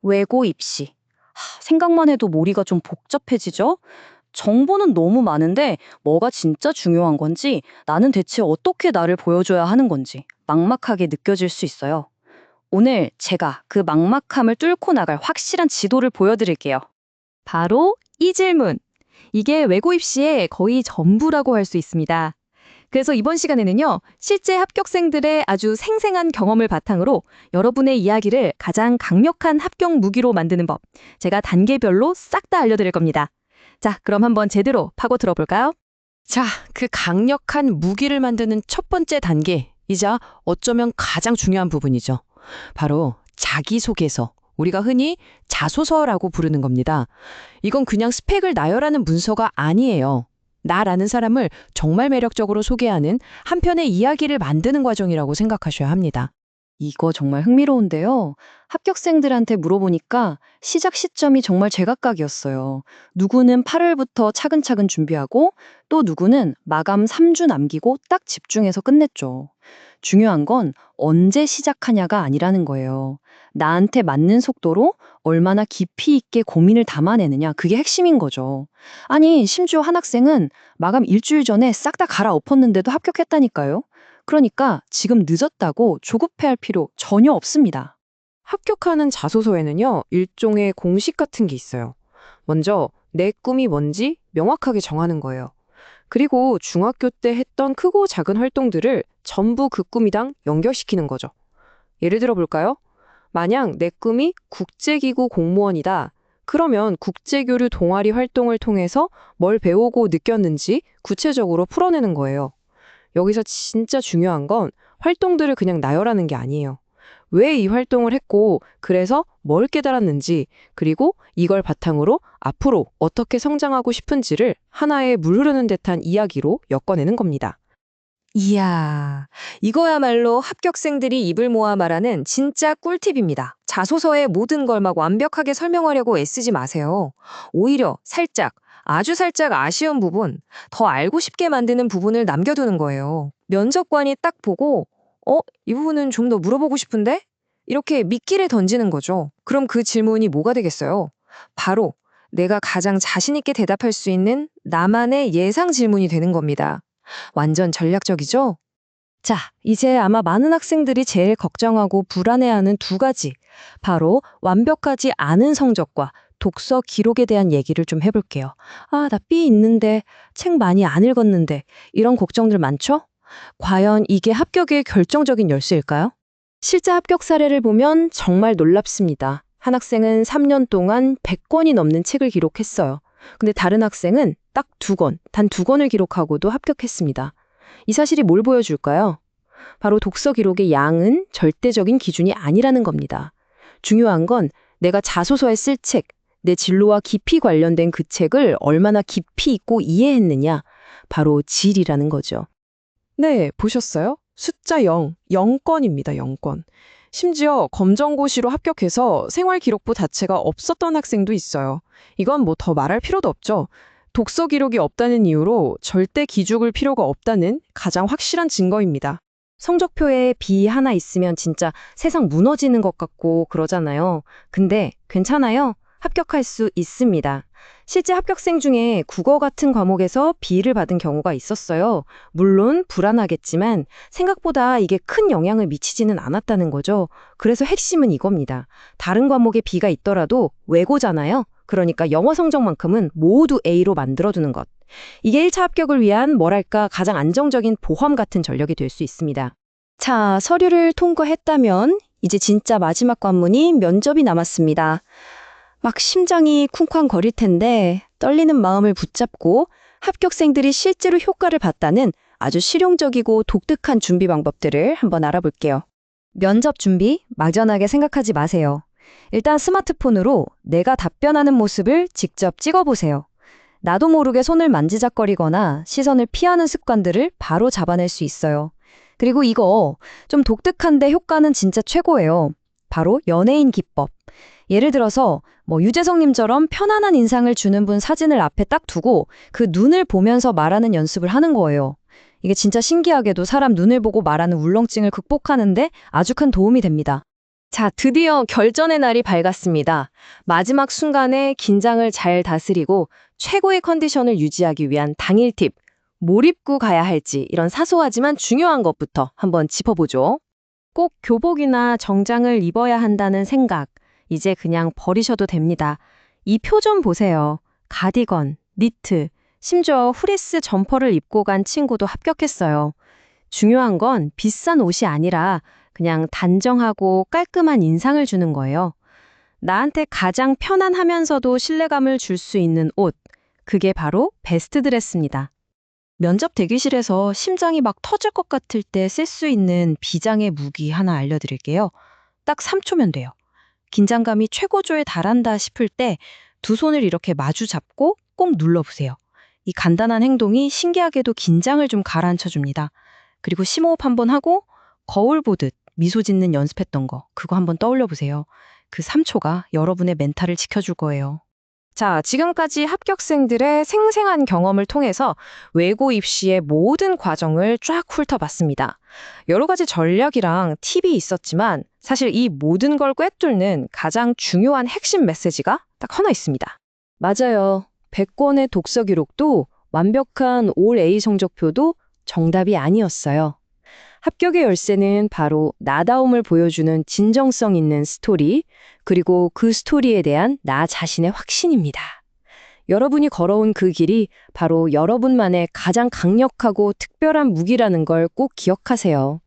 외고 입시. 생각만 해도 머리가 좀 복잡해지죠? 정보는 너무 많은데 뭐가 진짜 중요한 건지 나는 대체 어떻게 나를 보여줘야 하는 건지 막막하게 느껴질 수 있어요. 오늘 제가 그 막막함을 뚫고 나갈 확실한 지도를 보여드릴게요. 바로 이 질문. 이게 외고 입시의 거의 전부라고 할 수 있습니다. 그래서 이번 시간에는요, 실제 합격생들의 아주 생생한 경험을 바탕으로 여러분의 이야기를 가장 강력한 합격 무기로 만드는 법, 제가 단계별로 싹 다 알려드릴 겁니다. 자, 그럼 한번 제대로 파고 들어볼까요? 자, 그 강력한 무기를 만드는 첫 번째 단계이자 어쩌면 가장 중요한 부분이죠. 바로 자기소개서. 우리가 흔히 자소서라고 부르는 겁니다. 이건 그냥 스펙을 나열하는 문서가 아니에요. 나라는 사람을 정말 매력적으로 소개하는 한 편의 이야기를 만드는 과정이라고 생각하셔야 합니다. 이거 정말 흥미로운데요. 합격생들한테 물어보니까 시작 시점이 정말 제각각이었어요. 누구는 8월부터 차근차근 준비하고 또 누구는 마감 3주 남기고 딱 집중해서 끝냈죠. 중요한 건 언제 시작하냐가 아니라는 거예요. 나한테 맞는 속도로 얼마나 깊이 있게 고민을 담아내느냐, 그게 핵심인 거죠. 아니, 심지어 한 학생은 마감 일주일 전에 싹 다 갈아엎었는데도 합격했다니까요. 그러니까 지금 늦었다고 조급해할 필요 전혀 없습니다. 합격하는 자소서에는요, 일종의 공식 같은 게 있어요. 먼저 내 꿈이 뭔지 명확하게 정하는 거예요. 그리고 중학교 때 했던 크고 작은 활동들을 전부 그 꿈이랑 연결시키는 거죠. 예를 들어 볼까요? 만약 내 꿈이 국제기구 공무원이다. 그러면 국제교류 동아리 활동을 통해서 뭘 배우고 느꼈는지 구체적으로 풀어내는 거예요. 여기서 진짜 중요한 건 활동들을 그냥 나열하는 게 아니에요. 왜 이 활동을 했고, 그래서 뭘 깨달았는지, 그리고 이걸 바탕으로 앞으로 어떻게 성장하고 싶은지를 하나의 물 흐르는 듯한 이야기로 엮어내는 겁니다. 이야, 이거야말로 합격생들이 입을 모아 말하는 진짜 꿀팁입니다. 자소서에 모든 걸 막 완벽하게 설명하려고 애쓰지 마세요. 오히려 살짝, 아주 살짝 아쉬운 부분, 더 알고 싶게 만드는 부분을 남겨두는 거예요. 면접관이 딱 보고, 이 부분은 좀 더 물어보고 싶은데? 이렇게 미끼를 던지는 거죠. 그럼 그 질문이 뭐가 되겠어요? 바로 내가 가장 자신 있게 대답할 수 있는 나만의 예상 질문이 되는 겁니다. 완전 전략적이죠? 자, 이제 아마 많은 학생들이 제일 걱정하고 불안해하는 두 가지. 바로 완벽하지 않은 성적과 독서 기록에 대한 얘기를 좀 해볼게요. 나 B 있는데, 책 많이 안 읽었는데, 이런 걱정들 많죠? 과연 이게 합격의 결정적인 열쇠일까요? 실제 합격 사례를 보면 정말 놀랍습니다. 한 학생은 3년 동안 100권이 넘는 책을 기록했어요. 근데 다른 학생은 딱 2권, 단 2권을 기록하고도 합격했습니다. 이 사실이 뭘 보여줄까요? 바로 독서 기록의 양은 절대적인 기준이 아니라는 겁니다. 중요한 건 내가 자소서에 쓸 책, 내 진로와 깊이 관련된 그 책을 얼마나 깊이 있고 이해했느냐, 바로 질이라는 거죠. 네, 보셨어요? 숫자 0, 0건입니다, 0건. 심지어 검정고시로 합격해서 생활기록부 자체가 없었던 학생도 있어요. 이건 뭐 더 말할 필요도 없죠. 독서 기록이 없다는 이유로 절대 기죽을 필요가 없다는 가장 확실한 증거입니다. 성적표에 B 하나 있으면 진짜 세상 무너지는 것 같고 그러잖아요. 근데 괜찮아요. 합격할 수 있습니다. 실제 합격생 중에 국어 같은 과목에서 B를 받은 경우가 있었어요. 물론 불안하겠지만 생각보다 이게 큰 영향을 미치지는 않았다는 거죠. 그래서 핵심은 이겁니다. 다른 과목에 B가 있더라도 외고잖아요. 그러니까 영어 성적만큼은 모두 A로 만들어두는 것. 이게 1차 합격을 위한 뭐랄까 가장 안정적인 보험 같은 전력이 될 수 있습니다. 자, 서류를 통과했다면 이제 진짜 마지막 관문이 면접이 남았습니다. 막 심장이 쿵쾅거릴 텐데 떨리는 마음을 붙잡고 합격생들이 실제로 효과를 봤다는 아주 실용적이고 독특한 준비 방법들을 한번 알아볼게요. 면접 준비 막연하게 생각하지 마세요. 일단 스마트폰으로 내가 답변하는 모습을 직접 찍어보세요. 나도 모르게 손을 만지작거리거나 시선을 피하는 습관들을 바로 잡아낼 수 있어요. 그리고 이거 좀 독특한데 효과는 진짜 최고예요. 바로 연예인 기법. 예를 들어서 유재석님처럼 편안한 인상을 주는 분 사진을 앞에 딱 두고 그 눈을 보면서 말하는 연습을 하는 거예요. 이게 진짜 신기하게도 사람 눈을 보고 말하는 울렁증을 극복하는데 아주 큰 도움이 됩니다. 자, 드디어 결전의 날이 밝았습니다. 마지막 순간에 긴장을 잘 다스리고 최고의 컨디션을 유지하기 위한 당일 팁, 뭘 입고 가야 할지 이런 사소하지만 중요한 것부터 한번 짚어보죠. 꼭 교복이나 정장을 입어야 한다는 생각, 이제 그냥 버리셔도 됩니다. 이 표 좀 보세요. 가디건, 니트, 심지어 후리스 점퍼를 입고 간 친구도 합격했어요. 중요한 건 비싼 옷이 아니라 그냥 단정하고 깔끔한 인상을 주는 거예요. 나한테 가장 편안하면서도 신뢰감을 줄 수 있는 옷, 그게 바로 베스트 드레스입니다. 면접 대기실에서 심장이 막 터질 것 같을 때 쓸 수 있는 비장의 무기 하나 알려드릴게요. 딱 3초면 돼요. 긴장감이 최고조에 달한다 싶을 때 두 손을 이렇게 마주 잡고 꼭 눌러보세요. 이 간단한 행동이 신기하게도 긴장을 좀 가라앉혀줍니다. 그리고 심호흡 한번 하고 거울 보듯 미소 짓는 연습했던 거, 그거 한번 떠올려 보세요. 그 3초가 여러분의 멘탈을 지켜줄 거예요. 자, 지금까지 합격생들의 생생한 경험을 통해서 외고 입시의 모든 과정을 쫙 훑어봤습니다. 여러 가지 전략이랑 팁이 있었지만 사실 이 모든 걸 꿰뚫는 가장 중요한 핵심 메시지가 딱 하나 있습니다. 맞아요. 100권의 독서 기록도 완벽한 올 A 성적표도 정답이 아니었어요. 합격의 열쇠는 바로 나다움을 보여주는 진정성 있는 스토리, 그리고 그 스토리에 대한 나 자신의 확신입니다. 여러분이 걸어온 그 길이 바로 여러분만의 가장 강력하고 특별한 무기라는 걸 꼭 기억하세요.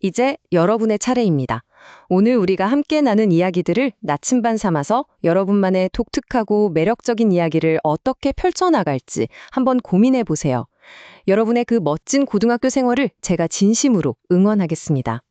이제 여러분의 차례입니다. 오늘 우리가 함께 나눈 이야기들을 나침반 삼아서 여러분만의 독특하고 매력적인 이야기를 어떻게 펼쳐나갈지 한번 고민해 보세요. 여러분의 그 멋진 고등학교 생활을 제가 진심으로 응원하겠습니다.